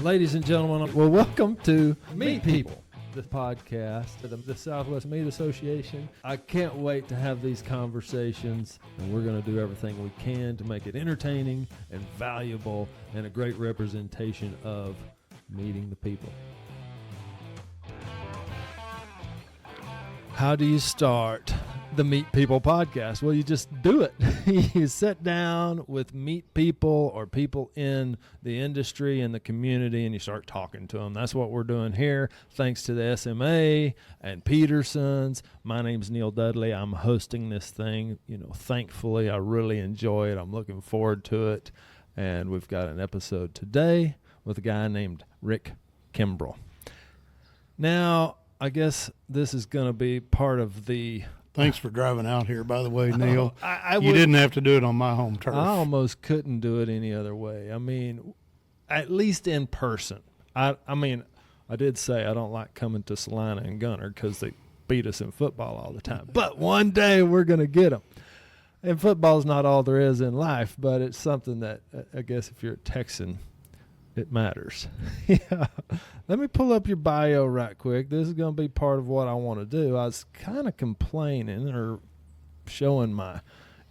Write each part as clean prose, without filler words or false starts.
Ladies and gentlemen, well, welcome to Meat People, the podcast of the Southwest Meat Association. I can't wait to have these conversations, and we're going to do everything we can to make it entertaining and valuable and a great representation of meeting the people. How do you start the Meat People podcast? Well, you just do it. You sit down with meat people or people in the industry and the community, and you start talking to them. That's what we're doing here. Thanks to the SMA and Peterson's. My name's Neil Dudley. I'm hosting this thing. Thankfully, I really enjoy it. I'm looking forward to it. And we've got an episode today with a guy named Rick Kimbrell. Now, I guess this is going to be part of the... Thanks for driving out here, by the way, Neil. You didn't have to do it on my home turf. I almost couldn't do it any other way. I mean, at least in person. I did say I don't like coming to Salina and Gunter because they beat us in football all the time. But one day we're going to get them. And football's not all there is in life, but it's something that I guess if you're a Texan, it matters. Yeah. Let me pull up your bio right quick. This is going to be part of what I want to do. I was kind of complaining or showing my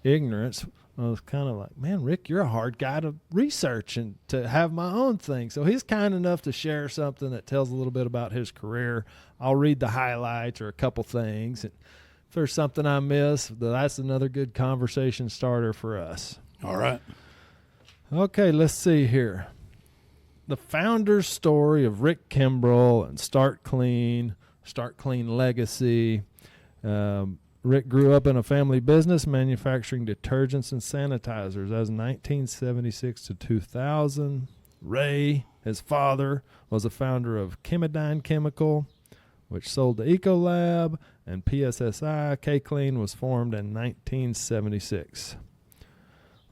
ignorance. I was kind of like, man, Rick, you're a hard guy to research and to have my own thing. So he's kind enough to share something that tells a little bit about his career. I'll read the highlights or a couple things. And if there's something I miss, that's another good conversation starter for us. All right. Okay, let's see here. The founder's story of Rick Kimbrell and StartKleen Legacy. Rick grew up in a family business manufacturing detergents and sanitizers. That was 1976 to 2000. Ray, his father, was a founder of Chemidine Chemical, which sold to Ecolab, and PSSI. K-Clean was formed in 1976.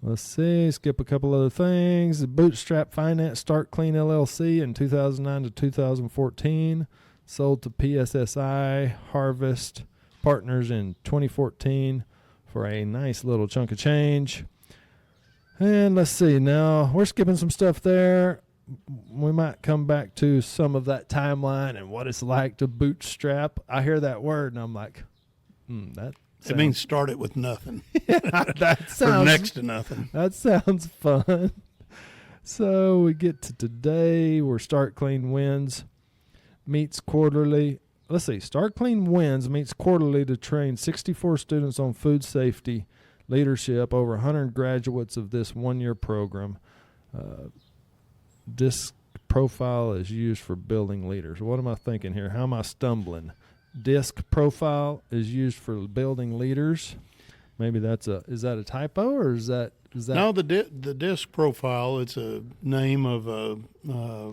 Let's see, skip a couple other things. Bootstrap Finance StartKleen LLC in 2009 to 2014. Sold to PSSI Harvest Partners in 2014 for a nice little chunk of change. And let's see, now we're skipping some stuff there. We might come back to some of that timeline and what it's like to bootstrap. I hear that word and I'm like, it means start it with nothing. Yeah, that sounds, or next to nothing. That sounds fun. So we get to today where StartKleen meets quarterly. Let's see. StartKleen meets quarterly to train 64 students on food safety leadership, over 100 graduates of this one-year program. Disc profile is used for building leaders. What am I thinking here? How am I stumbling? Disc profile is used for building leaders. Maybe is that a typo or is that? No, the disc profile, it's a name of a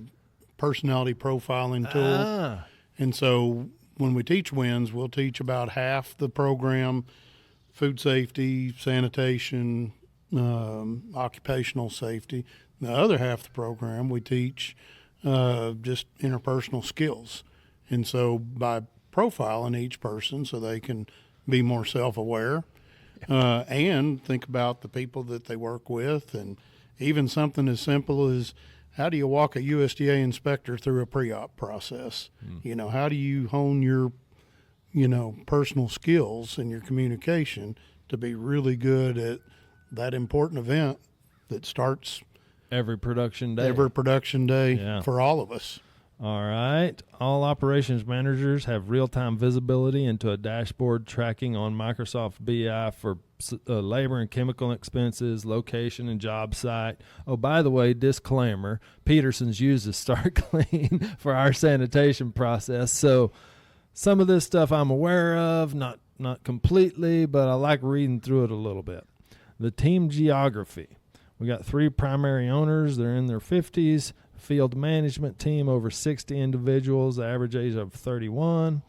personality profiling tool. And so when we teach WINS, we'll teach about half the program, food safety, sanitation, occupational safety. The other half of the program, we teach just interpersonal skills. And so by profiling each person so they can be more self-aware and think about the people that they work with, and even something as simple as how do you walk a USDA inspector through a pre-op process? How do you hone your personal skills and your communication to be really good at that important event that starts every production day for all of us. All right. All operations managers have real-time visibility into a dashboard tracking on Microsoft BI for labor and chemical expenses, location, and job site. Oh, by the way, disclaimer, Peterson's uses StartKleen for our sanitation process. So some of this stuff I'm aware of, not completely, but I like reading through it a little bit. The team geography. We got 3 primary owners. They're in their 50s. Field management team, over 60 individuals, the average age of 31.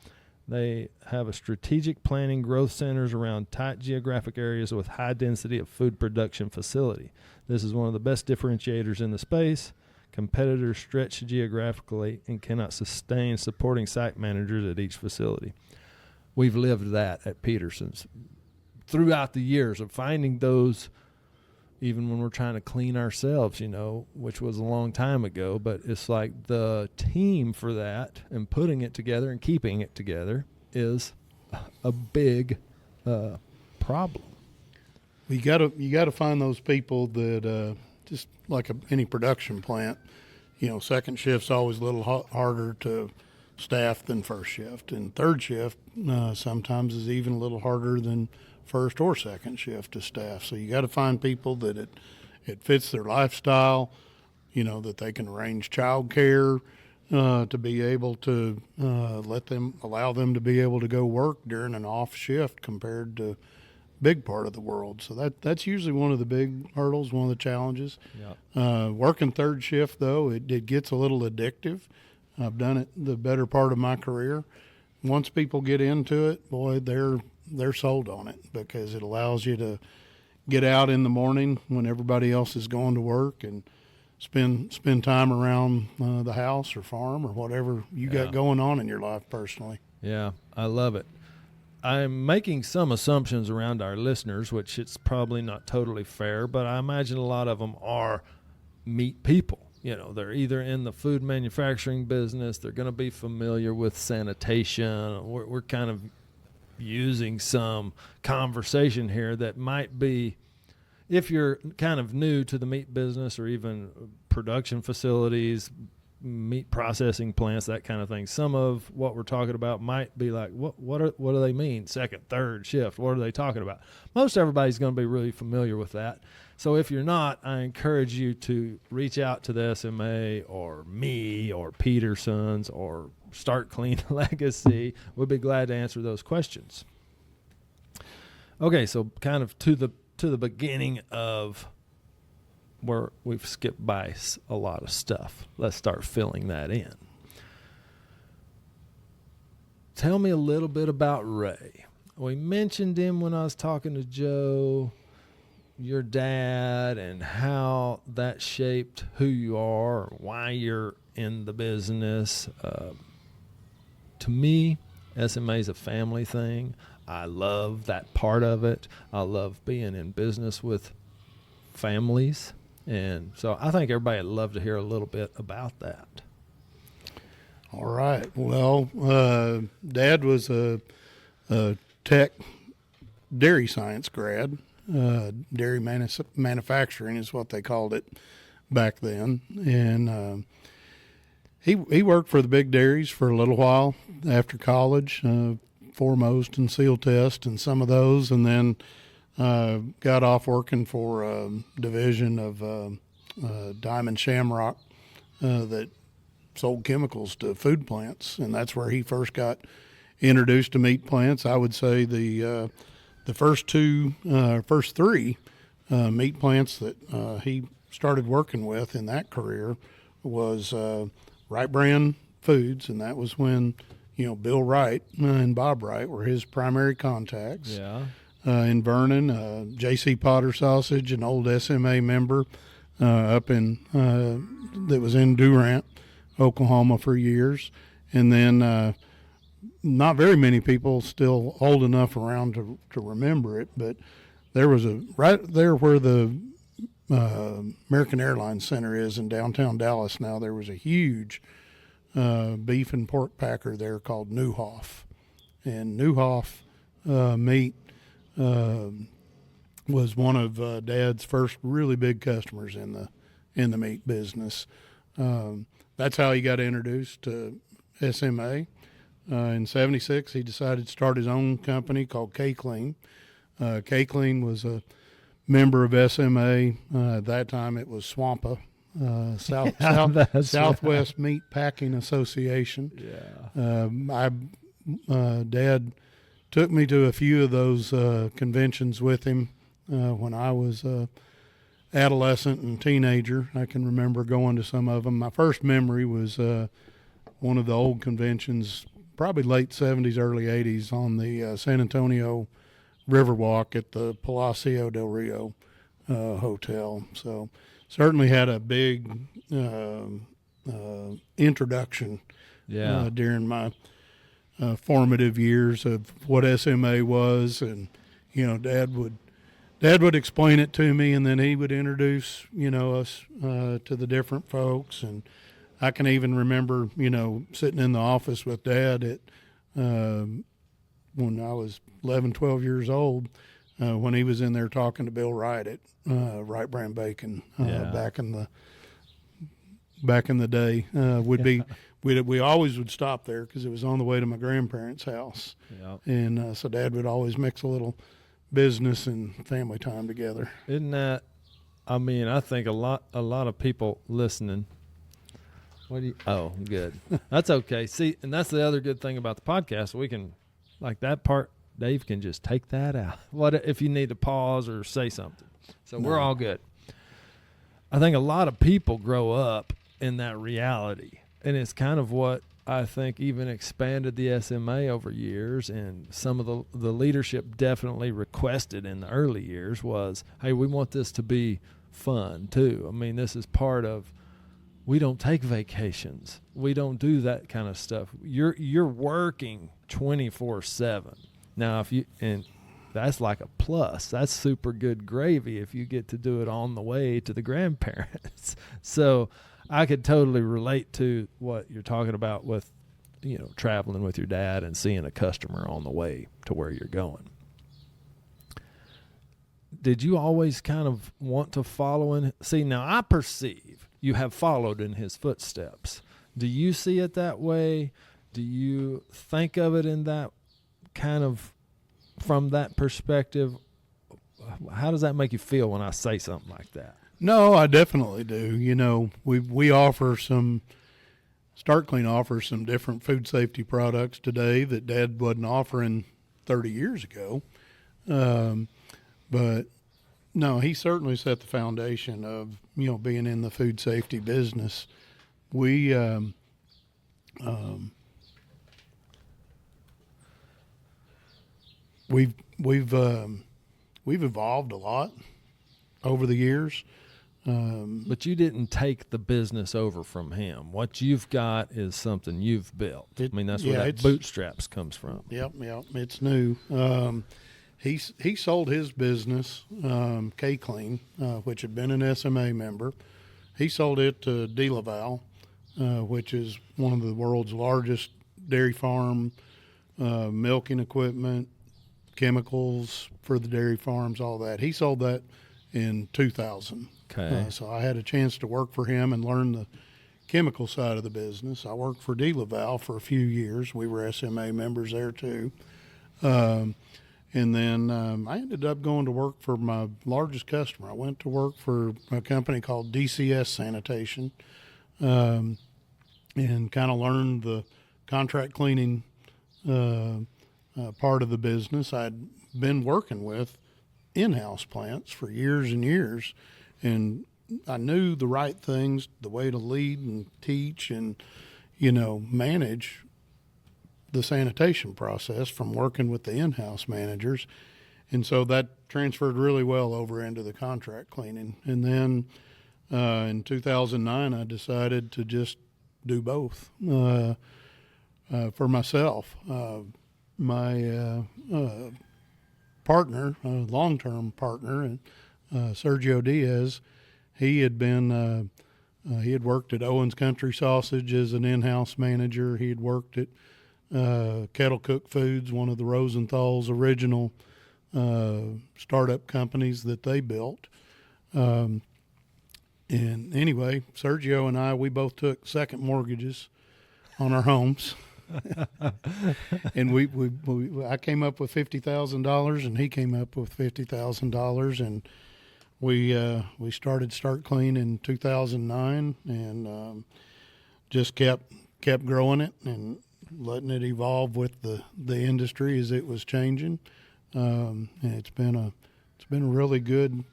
They have a strategic planning growth centers around tight geographic areas with high density of food production facility. This is one of the best differentiators in the space. Competitors stretch geographically and cannot sustain supporting site managers at each facility. We've lived that at Peterson's throughout the years of finding those even when we're trying to clean ourselves, which was a long time ago, but it's like the team for that and putting it together and keeping it together is a big problem. You gotta find those people that just like any production plant, second shift's always a little harder to staff than first shift, and third shift sometimes is even a little harder than first or second shift to staff. So you got to find people that it fits their lifestyle, that they can arrange child care to be able to allow them to be able to go work during an off shift compared to big part of the world. So that's usually one of the big hurdles, one of the challenges. Yep. Working third shift, though, it gets a little addictive. I've done it the better part of my career. Once people get into it, boy, they're sold on it because it allows you to get out in the morning when everybody else is going to work and spend time around the house or farm or whatever you got going on in your life personally. Yeah, I love it. I'm making some assumptions around our listeners, which it's probably not totally fair, but I imagine a lot of them are meat people. They're either in the food manufacturing business, they're going to be familiar with sanitation. We're kind of using some conversation here that might be, if you're kind of new to the meat business or even production facilities, meat processing plants, that kind of thing, some of what we're talking about might be like, what do they mean? Second, third shift, what are they talking about? Most everybody's going to be really familiar with that. So if you're not, I encourage you to reach out to the SMA or me or Peterson's or StartKleen Legacy. We'll be glad to answer those questions. Okay, so kind of to the beginning of where we've skipped by a lot of stuff. Let's start filling that in. Tell me a little bit about Ray. We mentioned him when I was talking to Joe, your dad, and how that shaped who you are or why you're in the business. To me, SMA is a family thing. I love that part of it. I love being in business with families. And so I think everybody would love to hear a little bit about that. All right. Well, Dad was a tech dairy science grad. Dairy manufacturing is what they called it back then. And he worked for the big dairies for a little while after college, Foremost and Seal Test and some of those, and then got off working for a division of Diamond Shamrock that sold chemicals to food plants, and that's where he first got introduced to meat plants. I would say the first three meat plants that he started working with in that career was Wright Brand Foods, and that was when Bill Wright and Bob Wright were his primary contacts. Yeah. In Vernon, J.C. Potter Sausage, an old SMA member up in that was in Durant, Oklahoma for years, and then not very many people still old enough around to remember it, but there was right there where the American Airlines Center is in downtown Dallas now, there was a huge beef and pork packer there called Neuhoff, and Neuhoff meat was one of Dad's first really big customers in the meat business. That's how he got introduced to SMA. In '76, he decided to start his own company called StartKleen. StartKleen was a member of SMA. At that time, it was SWAMPA, Southwest Meat Packing Association. Yeah. Dad took me to a few of those conventions with him when I was adolescent and teenager. I can remember going to some of them. My first memory was one of the old conventions, probably late 70s, early 80s, on the San Antonio Riverwalk at the Palacio del Rio Hotel. So certainly had a big introduction during my formative years of what SMA was. And Dad Dad would explain it to me, and then he would introduce, us to the different folks. And I can even remember, sitting in the office with Dad at when I was 11, 12 years old, when he was in there talking to Bill Wright at Wright Brand Bacon back in the day. We always would stop there because it was on the way to my grandparents' house. Yep. And so Dad would always mix a little business and family time together. Isn't that? I mean, I think a lot of people listening. Oh, good. That's okay. See, and that's the other good thing about the podcast. We can, like that part, Dave can just take that out. What if you need to pause or say something? So we're all good. I think a lot of people grow up in that reality, and it's kind of what I think even expanded the SMA over years, and some of the leadership definitely requested in the early years was, hey, we want this to be fun too. I mean, this is part of, we don't take vacations. We don't do that kind of stuff. You're working 24/7. Now, and that's like a plus. That's super good gravy if you get to do it on the way to the grandparents. So I could totally relate to what you're talking about with, traveling with your dad and seeing a customer on the way to where you're going. Did you always kind of want to follow in? See, now I perceive you have followed in his footsteps. Do you see it that way? Do you think of it in that kind of, from that perspective? How does that make you feel when I say something like that? No, I definitely do. We offer StartKleen offers some different food safety products today that Dad wasn't offering 30 years ago. But no, he certainly set the foundation of, being in the food safety business. We've evolved a lot over the years. But you didn't take the business over from him. What you've got is something you've built. That's where that bootstraps comes from. Yep, it's new. He sold his business, K-Clean, which had been an SMA member. He sold it to De La Val, which is one of the world's largest dairy farm, milking equipment, chemicals for the dairy farms, all that. He sold that in 2000. Okay. So I had a chance to work for him and learn the chemical side of the business. I worked for De La Val for a few years. We were SMA members there too. And then I ended up going to work for my largest customer. I went to work for a company called DCS Sanitation, and kind of learned the contract cleaning part of the business. I'd been working with in-house plants for years and years, and I knew the right things, the way to lead and teach and, manage the sanitation process from working with the in-house managers. And so that transferred really well over into the contract cleaning. And then in 2009, I decided to just do both for myself. My partner, long-term partner, Sergio Diaz, he had worked at Owens Country Sausage as an in-house manager. He had worked at Kettle Cook Foods, one of the Rosenthal's original startup companies that they built. And anyway, Sergio and we both took second mortgages on our homes. And I came up with $50,000 and he came up with $50,000, and we started StartKleen in 2009 and just kept growing it and letting it evolve with the industry as it was changing. And it's been a really good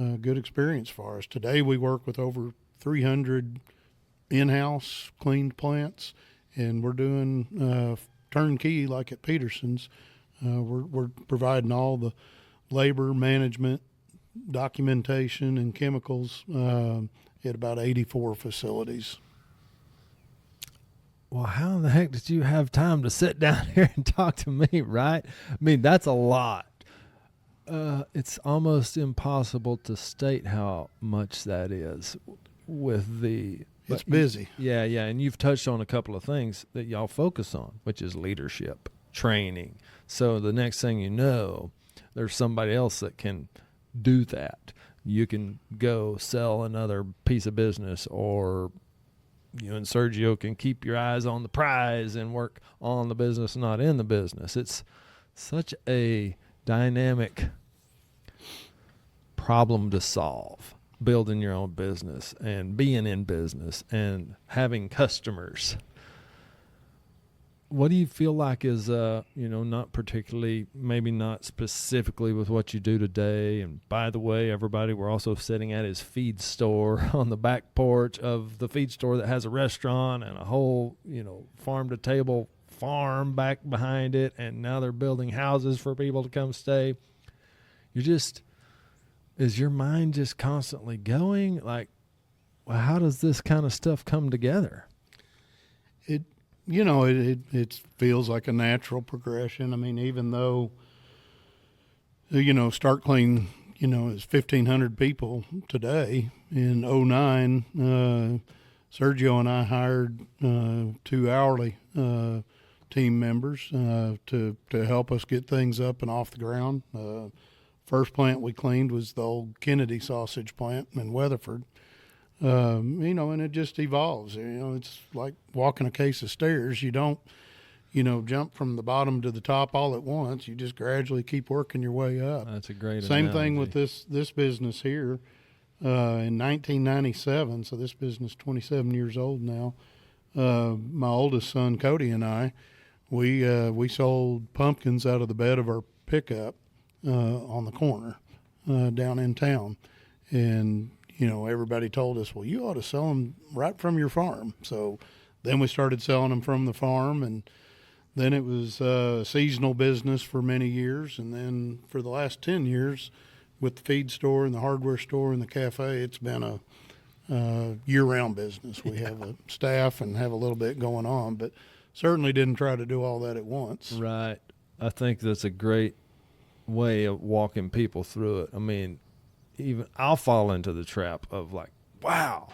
experience for us. Today we work with over 300 in-house cleaned plants, and we're doing turnkey like at Peterson's. We're providing all the labor management, documentation, and chemicals at about 84 facilities. Well, how in the heck did you have time to sit down here and talk to me, right? I mean, that's a lot. It's almost impossible to state how much that is with the. It's busy. Yeah, and you've touched on a couple of things that y'all focus on, which is leadership, training. So the next thing you know, there's somebody else that can do that. You can go sell another piece of business, or you and Sergio can keep your eyes on the prize and work on the business, not in the business. It's such a dynamic problem to solve, building your own business and being in business and having customers. What do you feel like is, not particularly, maybe not specifically with what you do today? And by the way, everybody, we're also sitting at his feed store on the back porch of the feed store that has a restaurant and a whole, farm to table farm back behind it. And now they're building houses for people to come stay. Is your mind just constantly going? Like, well, how does this kind of stuff come together? It feels like a natural progression. I mean, even though, StartKleen, is 1,500 people today. In 2009, Sergio and I hired 2 hourly team members to help us get things up and off the ground. First plant we cleaned was the old Kennedy sausage plant in Weatherford. And it just evolves. It's like walking a case of stairs. You don't, jump from the bottom to the top all at once. You just gradually keep working your way up. That's a great Same analogy. thing with this business here. In 1997, so this business is 27 years old now. My oldest son Cody and I, we sold pumpkins out of the bed of our pickup on the corner down in town, and everybody told us, well, you ought to sell them right from your farm. So then we started selling them from the farm, and then it was a seasonal business for many years. And then for the last 10 years with the feed store and the hardware store and the cafe, it's been a year-round business. We have a staff and have a little bit going on, but certainly didn't try to do all that at once. Right. I think that's a great way of walking people through it. I mean, even I'll fall into the trap of like, wow,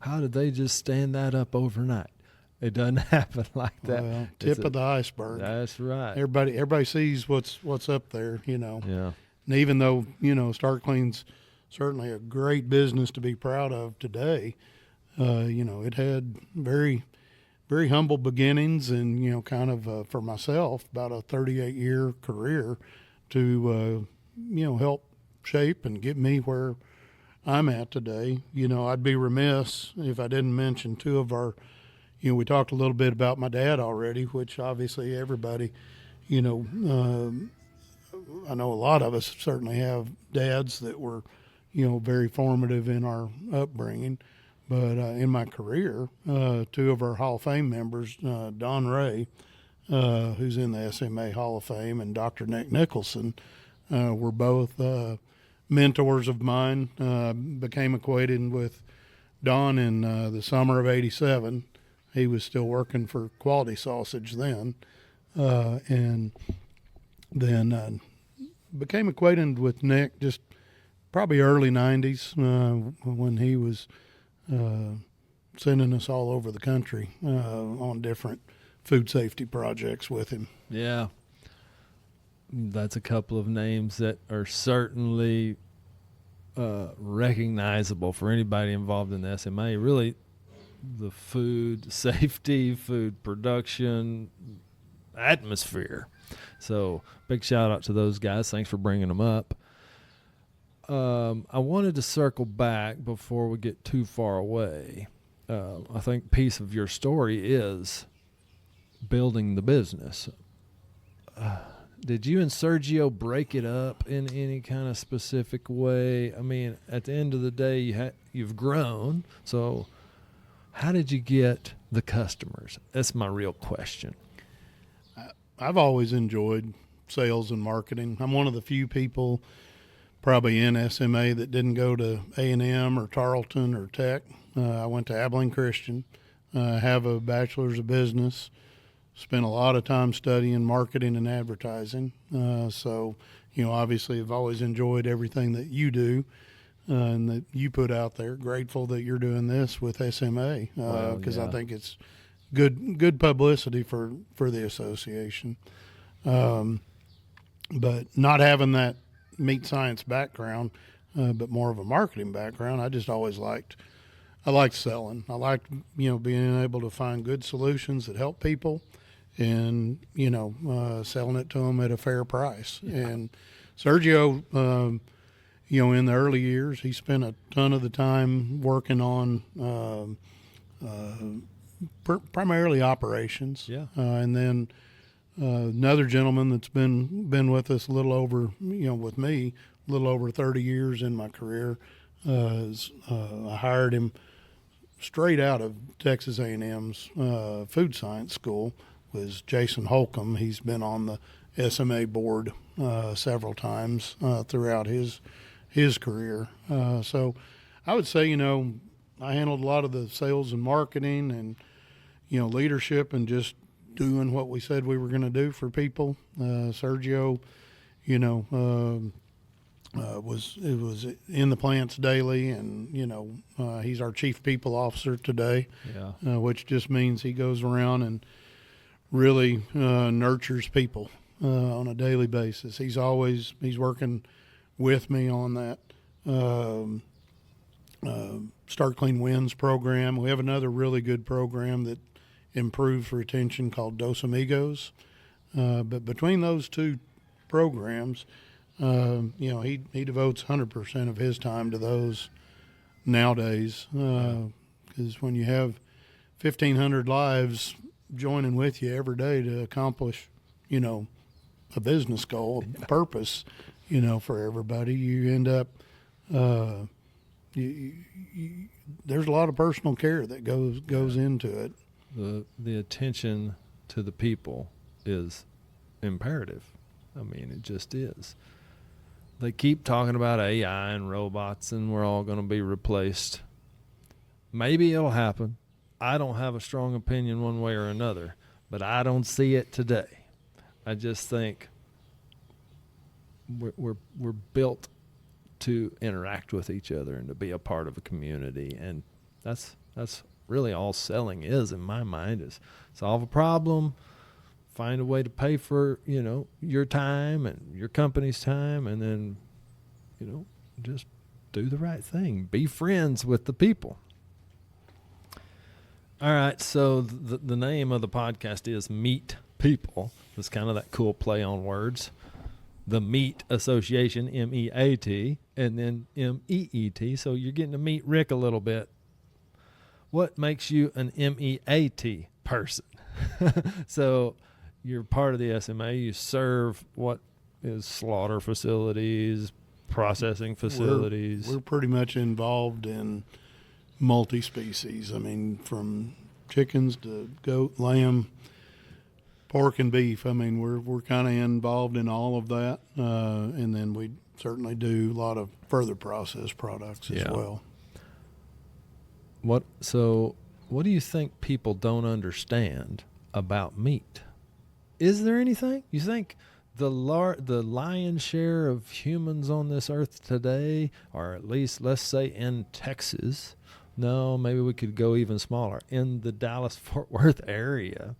how did they just stand that up overnight? It doesn't happen like that. Well, tip of the iceberg. That's right. Everybody sees what's up there, Yeah. And even though, StartKleen's certainly a great business to be proud of today, it had very, very humble beginnings, and, kind of for myself, about a 38-year career to, help shape and get me where I'm at today. I'd be remiss if I didn't mention two of our, we talked a little bit about my dad already, which obviously everybody, I know a lot of us certainly have dads that were, very formative in our upbringing. But in my career, two of our Hall of Fame members, Don Ray, who's in the SMA Hall of Fame, and Dr. Nick Nicholson, were both mentors of mine. Became acquainted with Don in the summer of '87. He was still working for Quality Sausage then, and then became acquainted with Nick just probably early '90s when he was sending us all over the country on different food safety projects with him. Yeah. That's a couple of names that are certainly recognizable for anybody involved in the SMA. Really, the food safety, food production, atmosphere. So big shout out to those guys. Thanks for bringing them up. I wanted to circle back before we get too far away. I think piece of your story is building the business. Did you and Sergio break it up in any kind of specific way? I mean, at the end of the day, you've grown. So how did you get the customers? That's my real question. I've always enjoyed sales and marketing. I'm one of the few people probably in SMA that didn't go to A&M or Tarleton or Tech. I went to Abilene Christian, have a bachelor's of business, spent a lot of time studying marketing and advertising. So, obviously have always enjoyed everything that you do and that you put out there. Grateful that you're doing this with SMA because I think it's good publicity for the association. But not having that meat science background, but more of a marketing background, I just always liked selling. I liked, being able to find good solutions that help people and, selling it to them at a fair price. Yeah. And Sergio, in the early years, he spent a ton of the time working on primarily operations. Yeah. And then another gentleman that's been with us a little over, with me, a little over 30 years in my career. I hired him straight out of Texas A&M's food science school, was Jason Holcomb. He's been on the SMA board several times throughout his career. So I would say, I handled a lot of the sales and marketing and, leadership and just doing what we said we were going to do for people. Sergio, was in the plants daily, and he's our chief people officer today. Yeah. Which just means he goes around and really nurtures people on a daily basis. He's working with me on that StartKleen Wins program. We have another really good program that improves retention called Dos Amigos. But between those two programs, he devotes 100% of his time to those nowadays. Because when you have 1,500 lives joining with you every day to accomplish, a business goal, a purpose, for everybody, you end up, there's a lot of personal care that goes into it. The attention to the people is imperative. I mean, it just is. They keep talking about AI and robots and we're all going to be replaced. Maybe it'll happen. I don't have a strong opinion one way or another, but I don't see it today. I just think we're built to interact with each other and to be a part of a community, and that's really all selling is, in my mind, is solve a problem, find a way to pay for, your time and your company's time, and then, just do the right thing. Be friends with the people. All right, so the name of the podcast is Meet People. It's kind of that cool play on words. The Meat Association, M-E-A-T, and then M-E-E-T, so you're getting to meet Rick a little bit. What makes you an M-E-A-T person? So you're part of the SMA. You serve what is slaughter facilities, processing facilities. We're pretty much involved in multi-species. I mean, from chickens to goat, lamb, pork, and beef. I mean, we're kind of involved in all of that, and then we certainly do a lot of further processed products as well. What do you think people don't understand about meat? Is there anything? You think the lion's share of humans on this earth today, or at least let's say in Texas, no, maybe we could go even smaller, in the Dallas-Fort Worth area,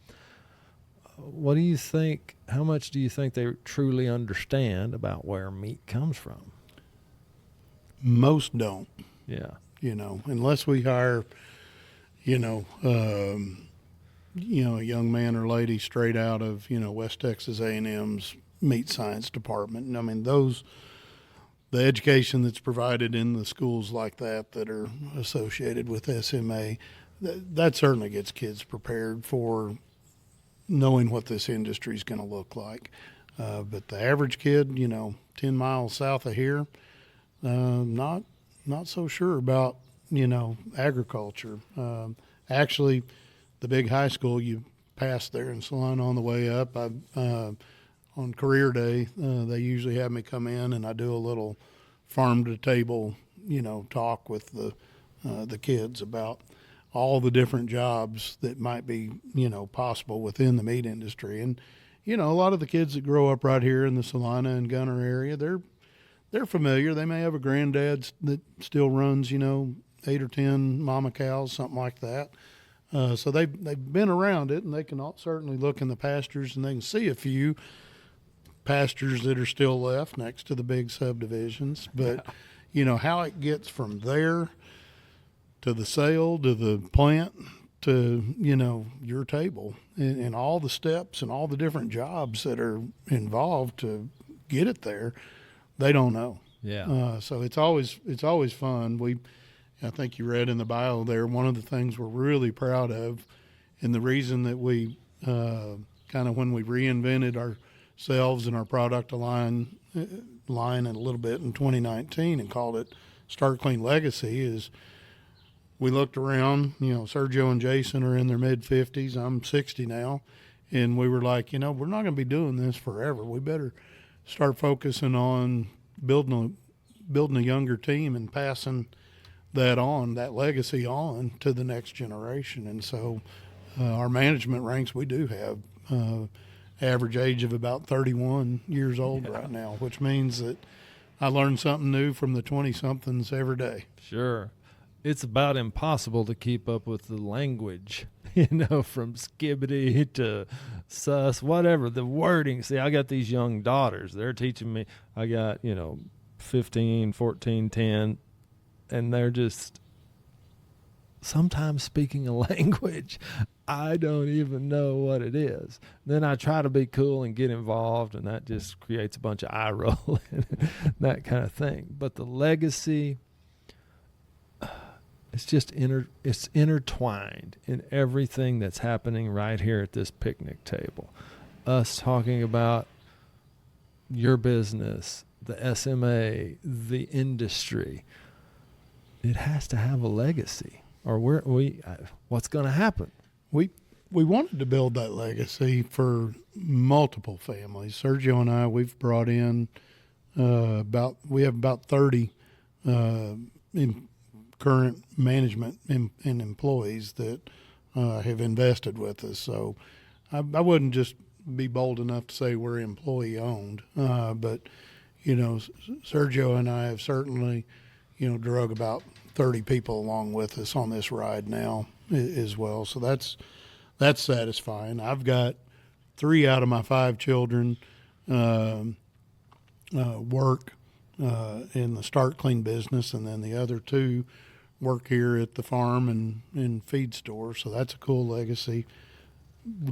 what do you think, how much do you think they truly understand about where meat comes from? Most don't. Yeah. Unless we hire, a young man or lady straight out of, West Texas A&M's meat science department. I mean, the education that's provided in the schools like that are associated with SMA, that certainly gets kids prepared for knowing what this industry is going to look like. But the average kid, 10 miles south of here, not so sure about, agriculture. Actually, the big high school you pass there in Salina on the way up, on career day, they usually have me come in and I do a little farm to table, talk with the kids about all the different jobs that might be, possible within the meat industry. And, a lot of the kids that grow up right here in the Salina and Gunner area, they're familiar. They may have a granddad that still runs, 8 or 10 mama cows, something like that. So they've been around it, and they can certainly look in the pastures, and they can see a few pastures that are still left next to the big subdivisions. But, how it gets from there to the sale, to the plant, to, your table, and all the steps and all the different jobs that are involved to get it there, they don't know. Yeah. So it's always fun. I think you read in the bio there, one of the things we're really proud of, and the reason that we kind of, when we reinvented ourselves and our product line a little bit in 2019 and called it StartKleen Legacy, is we looked around. Sergio and Jason are in their mid-50s. I'm 60 now. And we were like, we're not going to be doing this forever. We better start focusing on building a younger team and passing that legacy on to the next generation. And so our management ranks, we do have average age of about 31 years old right now, which means that I learn something new from the 20-somethings every day. Sure. It's about impossible to keep up with the language, from skibbity to sus, whatever, the wording. See, I got these young daughters. They're teaching me. I got, 15, 14, 10, and they're just sometimes speaking a language I don't even know what it is. Then I try to be cool and get involved, and that just creates a bunch of eye roll and that kind of thing. But the legacy, it's just it's intertwined in everything that's happening right here at this picnic table. Us talking about your business, the SMA, the industry. It has to have a legacy, or what's going to happen? We wanted to build that legacy for multiple families. Sergio and I, we've brought in we have about 30 current management and employees that have invested with us. So I wouldn't just be bold enough to say we're employee owned, but Sergio and I have certainly drug about 30 people along with us on this ride now as well. So that's satisfying. I've got 3 out of my 5 children work in the StartKleen business, and then the other 2 work here at the farm and feed store. So that's a cool legacy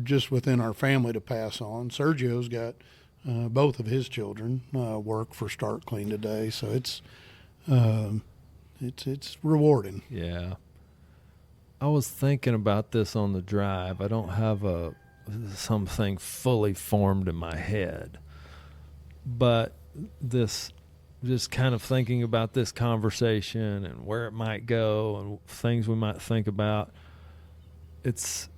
just within our family to pass on. Sergio's got both of his children work for StartKleen today, so it's rewarding. Yeah. I was thinking about this on the drive. I don't have something fully formed in my head, but just kind of thinking about this conversation and where it might go and things we might think about. It's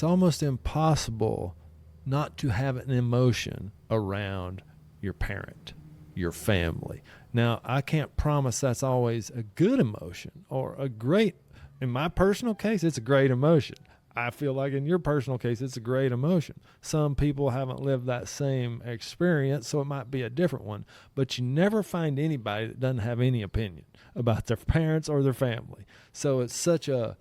almost impossible not to have an emotion around your parent, your family. Now, I can't promise that's always a good emotion or a great. In my personal case, it's a great emotion. I feel like in your personal case, it's a great emotion. Some people haven't lived that same experience, so it might be a different one. But you never find anybody that doesn't have any opinion about their parents or their family. So it's such a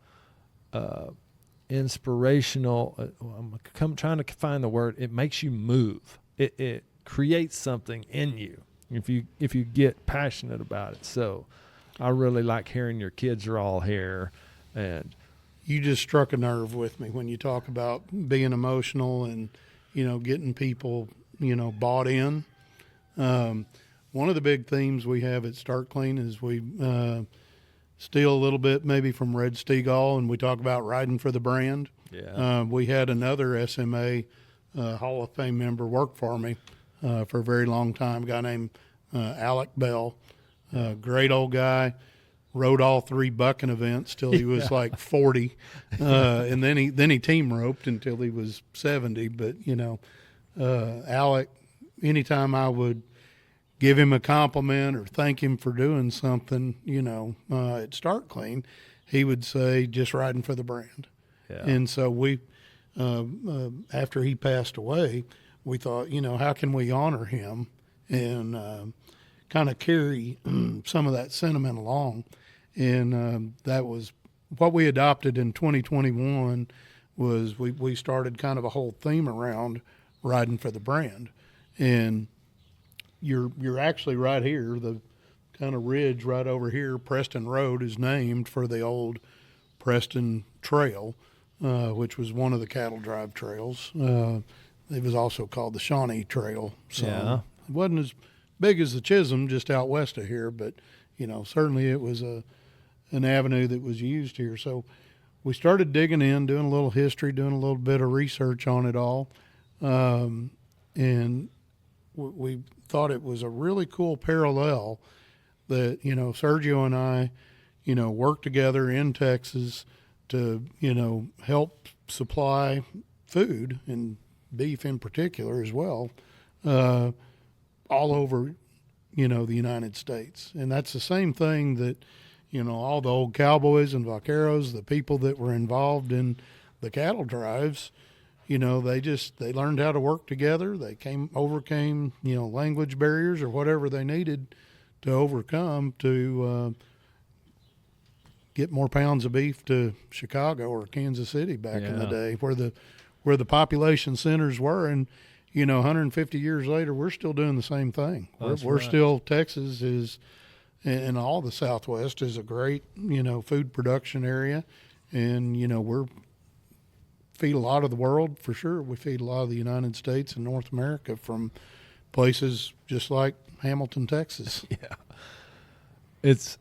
inspirational. I'm trying to find the word. It makes you move. It creates something in you if you get passionate about it. So I really like hearing your kids are all here. And you just struck a nerve with me when you talk about being emotional and, getting people, bought in. One of the big themes we have at StartKleen is we steal a little bit maybe from Red Steagall, and we talk about riding for the brand. Yeah. We had another SMA Hall of Fame member work for me for a very long time, a guy named Alec Bell, great old guy. Rode all 3 bucking events till he was like 40, and then he team roped until he was 70. But Alec, anytime I would give him a compliment or thank him for doing something, at StartKleen, he would say, "Just riding for the brand." Yeah. And so we, after he passed away, we thought, how can we honor him and kind of carry some of that sentiment along. And that was what we adopted in 2021 was we started kind of a whole theme around riding for the brand. And you're actually right here, the kind of ridge right over here, Preston Road, is named for the old Preston Trail, which was one of the cattle drive trails. It was also called the Shawnee Trail. So it wasn't as big as the Chisholm just out west of here, but, certainly it was an avenue that was used here. So we started digging in, doing a little history, doing a little bit of research on it all. And we thought it was a really cool parallel that, Sergio and I, worked together in Texas to, help supply food and beef in particular as well, all over, the United States. And that's the same thing that, all the old cowboys and vaqueros, the people that were involved in the cattle drives, they learned how to work together. They overcame, language barriers or whatever they needed to overcome to get more pounds of beef to Chicago or Kansas City back in the day, where the population centers were. And 150 years later, we're still doing the same thing. We're still, Texas is, and all the Southwest is a great food production area, and we're feed a lot of the world for sure. We feed a lot of the United States and North America from places just like Hamilton, Texas. Yeah, it's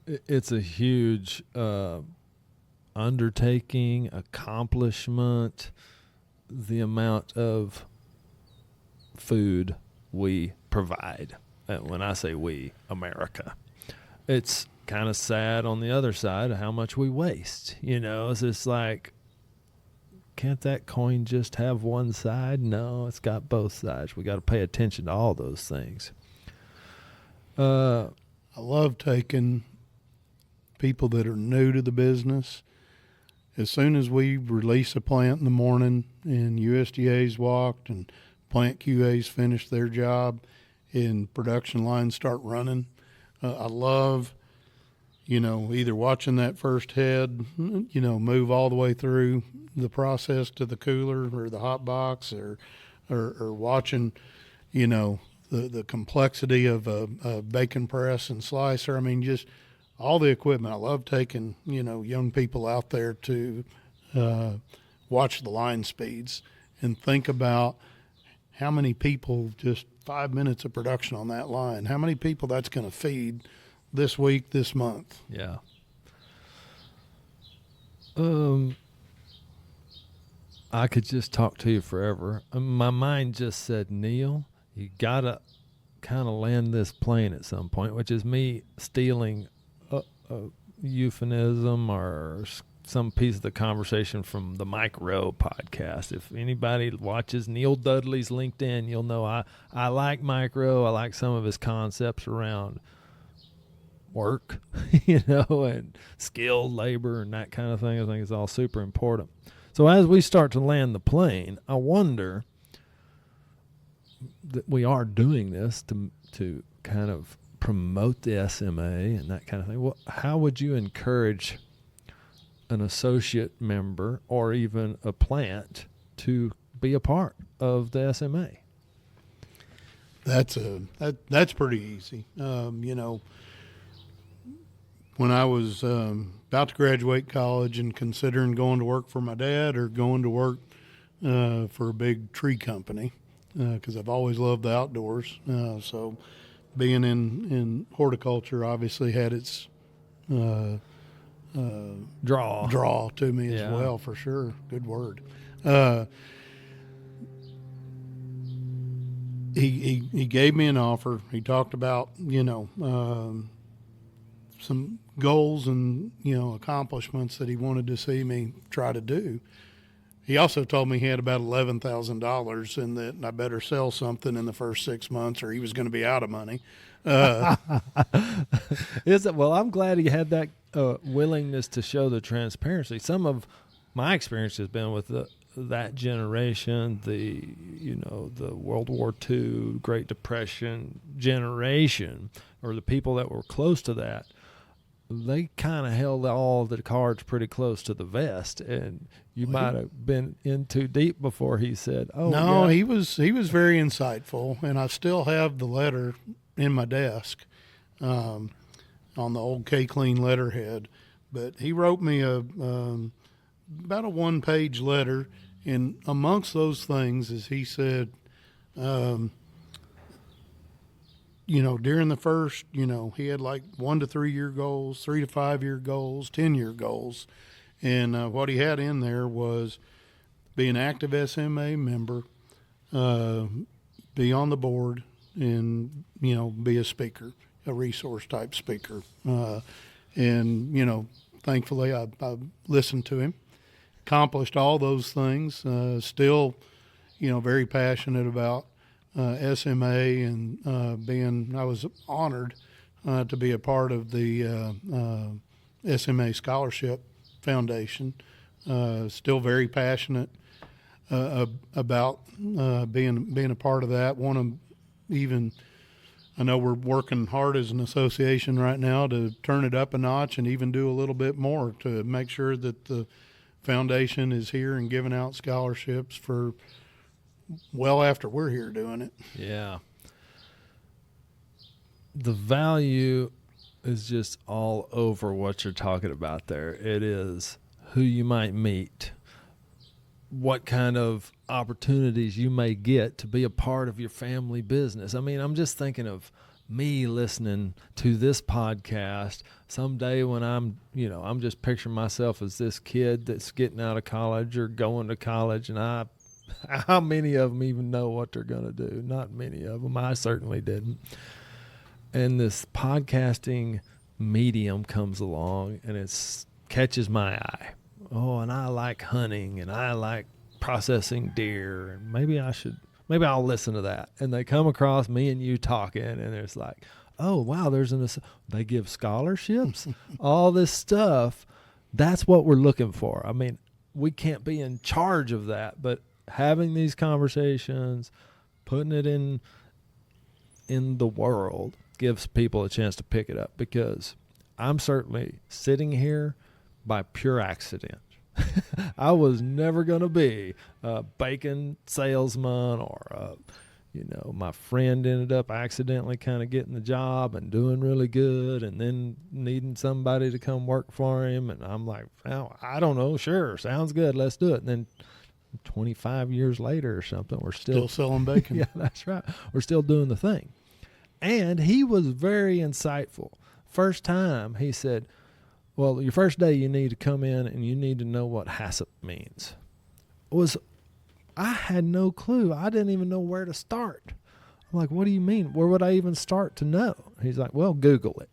a huge undertaking, accomplishment. The amount of food we provide. And when I say we, America, it's kind of sad on the other side of how much we waste. It's just like, can't that coin just have one side? No, it's got both sides. We got to pay attention to all those things. I love taking people that are new to the business. As soon as we release a plant in the morning and USDA's walked and plant QA's finished their job and production lines start running, I love, either watching that first head, move all the way through the process to the cooler or the hot box or watching, the complexity of a bacon press and slicer. I mean, just all the equipment. I love taking, young people out there to watch the line speeds and think about how many people, just 5 minutes of production on that line, how many people that's going to feed this week, this month. Yeah. I could just talk to you forever. My mind just said, Neil, you got to kind of land this plane at some point, which is me stealing a euphemism or some piece of the conversation from the Mike Rowe podcast. If anybody watches Neil Dudley's LinkedIn, you'll know I like Mike Rowe. I like some of his concepts around work, and skilled labor and that kind of thing. I think it's all super important. So as we start to land the plane, I wonder that we are doing this to kind of promote the SMA and that kind of thing. Well, how would you encourage an associate member or even a plant to be a part of the SMA? That's pretty easy. When I was about to graduate college and considering going to work for my dad or going to work for a big tree company, because I've always loved the outdoors. So being in horticulture obviously had its draw to me as well, for sure. Good word. He gave me an offer. He talked about, some goals and, accomplishments that he wanted to see me try to do. He also told me he had about $11,000 and that I better sell something in the first 6 months or he was going to be out of money. Is it? Well, I'm glad he had that willingness to show the transparency. Some of my experience has been with that generation, the World War II, Great Depression generation, or the people that were close to that, they kind of held all the cards pretty close to the vest, and you might have been in too deep before he said, "Oh, no, yeah." he was very insightful, and I still have the letter in my desk, on the old StartKleen letterhead. But he wrote me about a 1-page letter, and amongst those things is he said, during the first, he had like 1 to 3 year goals, 3 to 5 year goals, 10-year goals. And what he had in there was be an active SMA member, be on the board, and, be a speaker, a resource type speaker. And thankfully I listened to him, accomplished all those things, still, very passionate about SMA, and I was honored to be a part of the SMA Scholarship Foundation. Still very passionate about being a part of that. I know we're working hard as an association right now to turn it up a notch and even do a little bit more to make sure that the foundation is here and giving out scholarships for well after we're here doing it. Yeah. The value is just all over what you're talking about there. It is who you might meet, what kind of opportunities you may get to be a part of your family business. I mean, I'm just thinking of me listening to this podcast someday when I'm just picturing myself as this kid that's getting out of college or going to college, and how many of them even know what they're going to do? Not many of them. I certainly didn't. And this podcasting medium comes along and it catches my eye. Oh, and I like hunting and I like processing deer, and maybe I'll listen to that. And they come across me and you talking, and it's like, oh, wow, they give scholarships, all this stuff. That's what we're looking for. I mean, we can't be in charge of that, but having these conversations, putting it in the world, gives people a chance to pick it up, because I'm certainly sitting here by pure accident. I was never going to be a bacon salesman, or my friend ended up accidentally kind of getting the job and doing really good and then needing somebody to come work for him. And I'm like, well, I don't know. Sure. Sounds good. Let's do it. And then 25 years later or something, we're still selling bacon. Yeah, that's right. We're still doing the thing. And he was very insightful. First time he said, well, your first day you need to come in and you need to know what HACCP means. I had no clue. I didn't even know where to start. I'm like, what do you mean? Where would I even start to know? He's like, well, Google it.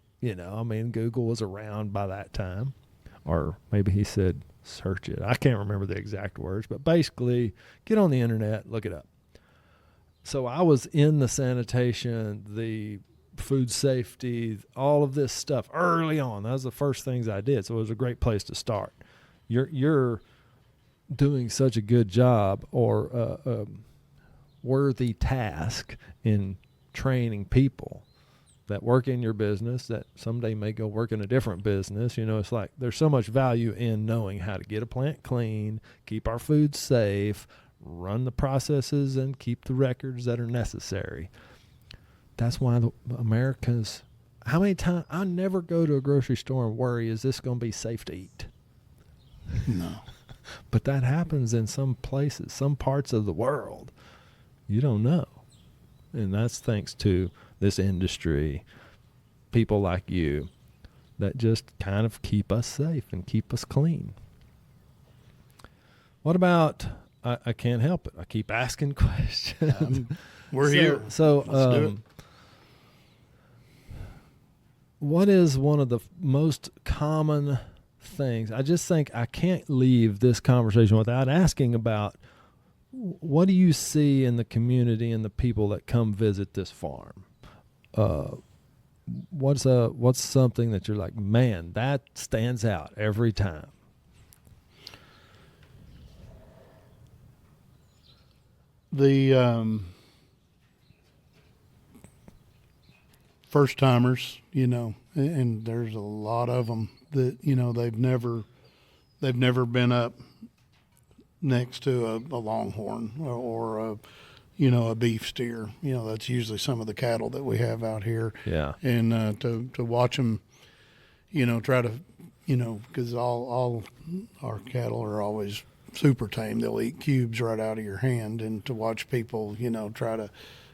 Google was around by that time. Or maybe he said, search it. I can't remember the exact words, but basically get on the internet, look it up. So I was in the sanitation, the food safety, all of this stuff early on. That was the first things I did. So it was a great place to start. You're doing such a good job, or a worthy task in training people that work in your business that someday may go work in a different business. It's like there's so much value in knowing how to get a plant clean, keep our food safe, run the processes, and keep the records that are necessary. That's why Americans, how many times, I never go to a grocery store and worry, is this going to be safe to eat? No. But that happens in some places, some parts of the world. You don't know. And that's thanks to this industry, people like you, that just kind of keep us safe and keep us clean. What about, I can't help it, I keep asking questions. We're here. So Let's do it. What is one of the most common things? I just think I can't leave this conversation without asking about, what do you see in the community and the people that come visit this farm? What's something that you're like, man, that stands out every time? The first timers, and there's a lot of them that they've never been up next to a longhorn or a beef steer. That's usually some of the cattle that we have out here. Yeah. And to watch them, try to, because all our cattle are always super tame. They'll eat cubes right out of your hand, and to watch people, try to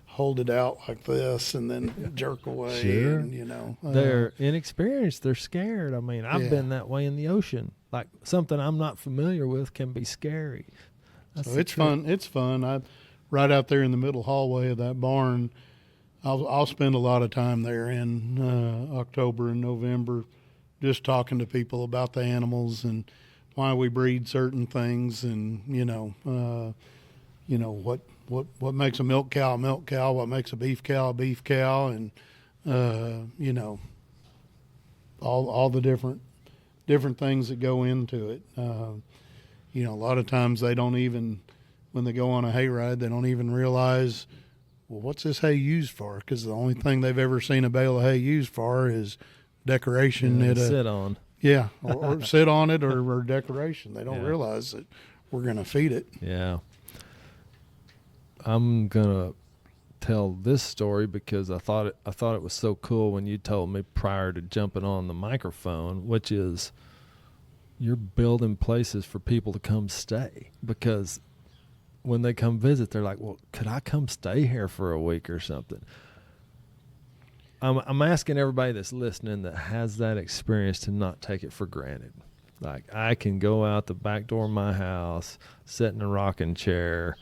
hold it out like this and then jerk away. Sure. And, they're inexperienced. They're scared. I mean, I've Yeah. been that way in the ocean. Like something I'm not familiar with can be scary. That's So the it's trick. fun. It's fun. Right out there in the middle hallway of that barn, I'll spend a lot of time there in October and November, just talking to people about the animals and why we breed certain things, and what makes a milk cow, what makes a beef cow, and all the different things that go into it. A lot of times they don't even, when they go on a hayride, they don't even realize, well, what's this hay used for? Because the only thing they've ever seen a bale of hay used for is decoration. Yeah, to sit on. Yeah, or sit on it or decoration. They don't Yeah. realize that we're going to feed it. Yeah. I'm gonna tell this story because I thought it was so cool when you told me prior to jumping on the microphone, which is you're building places for people to come stay, because when they come visit, they're like, well, could I come stay here for a week or something? I'm asking everybody that's listening that has that experience to not take it for granted. Like, I can go out the back door of my house, sit in a rocking chair,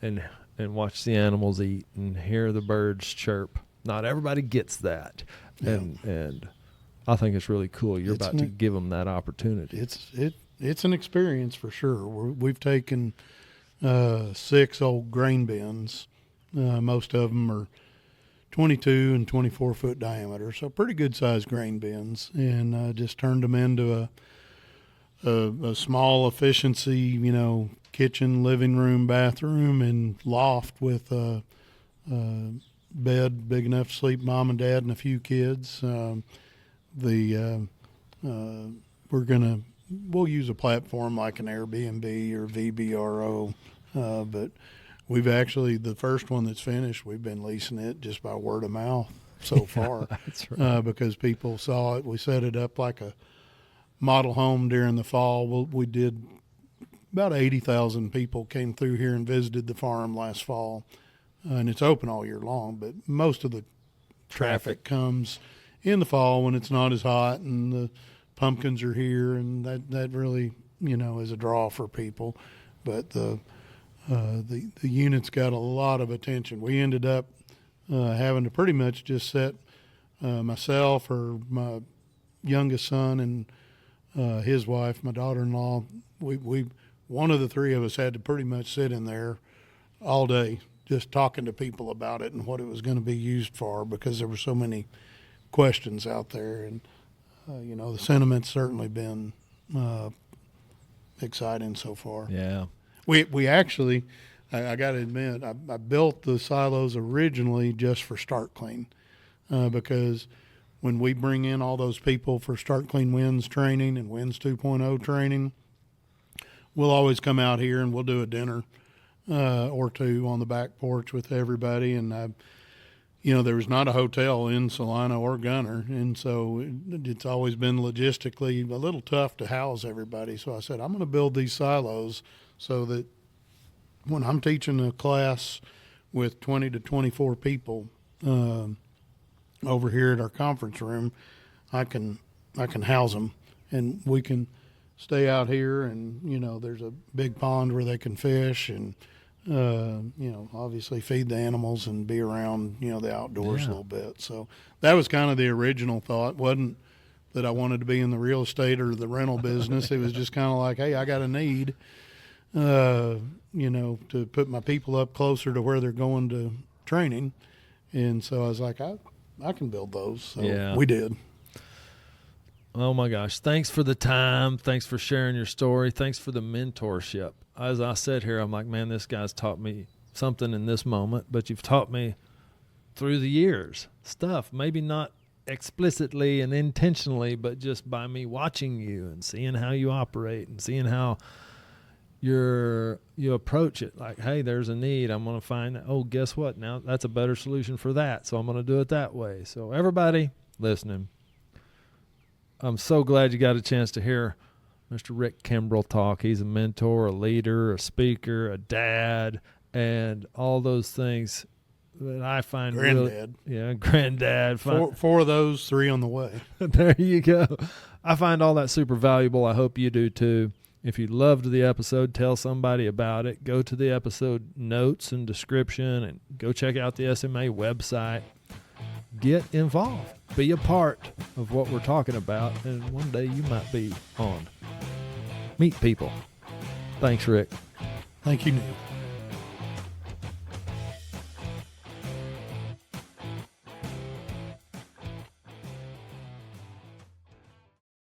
and watch the animals eat and hear the birds chirp. Not everybody gets that, Yeah. and I think it's really cool. You're It's about to give them that opportunity. It's an experience for sure. We've taken 6 old grain bins. Most of them are 22 and 24 foot diameter, so pretty good sized grain bins, and just turned them into a small efficiency, kitchen, living room, bathroom, and loft with a bed big enough to sleep mom and dad and a few kids. We'll use a platform like an Airbnb or VBRO, but we've actually, the first one that's finished, we've been leasing it just by word of mouth so far. That's right. Because people saw it. We set it up like a model home during the fall. We did about 80,000 people came through here and visited the farm last fall, and it's open all year long, but most of the traffic comes in the fall when it's not as hot and the pumpkins are here, and that really is a draw for people. But the units got a lot of attention. We ended up having to pretty much just set myself or my youngest son and his wife, my daughter-in-law, we one of the three of us had to pretty much sit in there all day just talking to people about it and what it was going to be used for, because there were so many questions out there. And the sentiment's certainly been exciting so far. Yeah. We actually, I got to admit, I built the silos originally just for StartKleen, because when we bring in all those people for StartKleen Winds training and Winds 2.0 training, we'll always come out here and we'll do a dinner or two on the back porch with everybody. And there was not a hotel in Salina or Gunner, and so it's always been logistically a little tough to house everybody. So I said, I'm going to build these silos so that when I'm teaching a class with 20 to 24 people over here at our conference room, I can house them, and we can stay out here, and there's a big pond where they can fish, and obviously feed the animals and be around the outdoors a little bit. So that was kind of the original thought. Wasn't that I wanted to be in the real estate or the rental business. It was just kind of like, hey, I got a need to put my people up closer to where they're going to training, and so I was like, I can build those. So we did. Oh my gosh. Thanks for the time. Thanks for sharing your story. Thanks for the mentorship. As I said here, I'm like, man, this guy's taught me something in this moment, but you've taught me through the years stuff, maybe not explicitly and intentionally, but just by me watching you and seeing how you operate and seeing how you approach it. Like, hey, there's a need. I'm going to find, oh, guess what? Now that's a better solution for that. So I'm going to do it that way. So everybody listening, I'm so glad you got a chance to hear Mr. Rick Kimbrell talk. He's a mentor, a leader, a speaker, a dad, and all those things that I find granddad. Granddad. Four of those, 3 on the way. There you go. I find all that super valuable. I hope you do too. If you loved the episode, tell somebody about it. Go to the episode notes and description and go check out the SMA website. Get involved. Be a part of what we're talking about, and one day you might be on Meet People. Thanks, Rick. Thank you, Neil.